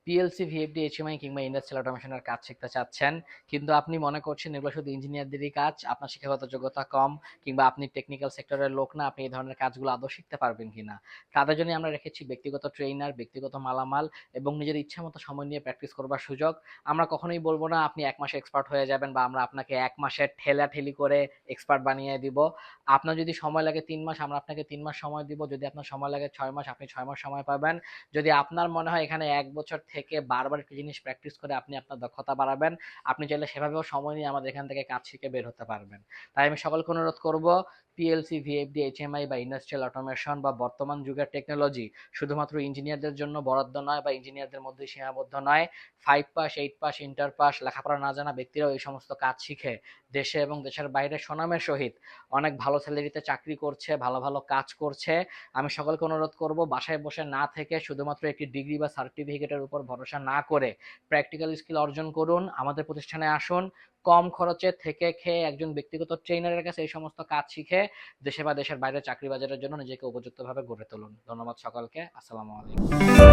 PLC, VFD, HMI কিংবা industrial অটোমেশনের কাজ শিখতে চাচ্ছেন, কিন্তু আপনি মনে করছেন এগুলো শুধু ইঞ্জিনিয়ারদেরই কাজ, আপনার শিক্ষাগত যোগ্যতা কম কিংবা আপনি টেকনিক্যাল সেক্টরের লোক না, আপনি এই ধরনের কাজগুলো আদৌ শিখতে পারবেন কিনা। তাদের জন্য আমরা রেখেছি ব্যক্তিগত ট্রেইনার, ব্যক্তিগত মালামাল এবং নিজের ইচ্ছা মতো সময় নিয়ে প্র্যাকটিস করবার সুযোগ। আমরা কখনোই বলবো না আপনি 1 মাসে এক্সপার্ট হয়ে যাবেন বা আমরা আপনাকে 1 মাসে ঠেলাঠেলি করে এক্সপার্ট বানিয়ে দিব। আপনার যদি সময় লাগে 3 মাস, আমরা আপনাকে 3 মাস সময় দিব। যদি আপনার সময় লাগে 6 মাস, আপনি 6 মাস সময় পাবেন। যদি আপনার মনে হয় এখানে 1 বছর থেকে বারবার একটা জিনিস প্র্যাকটিস করে আপনি আপনার দক্ষতা বাড়াবেন, আপনি চাইলে সেভাবেও সময় নিয়ে আমাদের এখান থেকে কাজ শিখে বের হতে পারবেন। তাই আমি সকলকে অনুরোধ করব, পিএলসি, ভিএফডি, এইচএমআই বা ইন্ডাস্ট্রিয়াল অটোমেশন বা বর্তমান যুগের টেকনোলজি শুধুমাত্র ইঞ্জিনিয়ারদের জন্য বরাদ্দ নয় বা ইঞ্জিনিয়ারদের মধ্যে সীমাবদ্ধ নয়। 5 পাস, 8 পাস, ইন্টার পাস, লেখাপড়া না জানা ব্যক্তিরাও এই সমস্ত কাজ শিখে দেশে এবং দেশের বাইরে সুনামের সহিত অনেক ভালো স্যালারিতে চাকরি করছে, ভালো ভালো কাজ করছে। আমি সকলকে অনুরোধ করব, বাসায় বসে না থেকে শুধুমাত্র একটি ডিগ্রি বা সার্টিফিকেটের উপর ভরসা না করে প্র্যাকটিক্যাল স্কিল অর্জন করুন, আমাদের প্রতিষ্ঠানে আসুন। কম খরচে থেকে খেয়ে একজন ব্যক্তিগত ট্রেনারের কাছে এই সমস্ত কাজ শিখে দেশে বা দেশের বাইরে চাকরি বাজারের জন্য নিজেকে উপযুক্তভাবে গড়ে তুলুন। ধন্যবাদ সকলকে। আসসালামু আলাইকুম।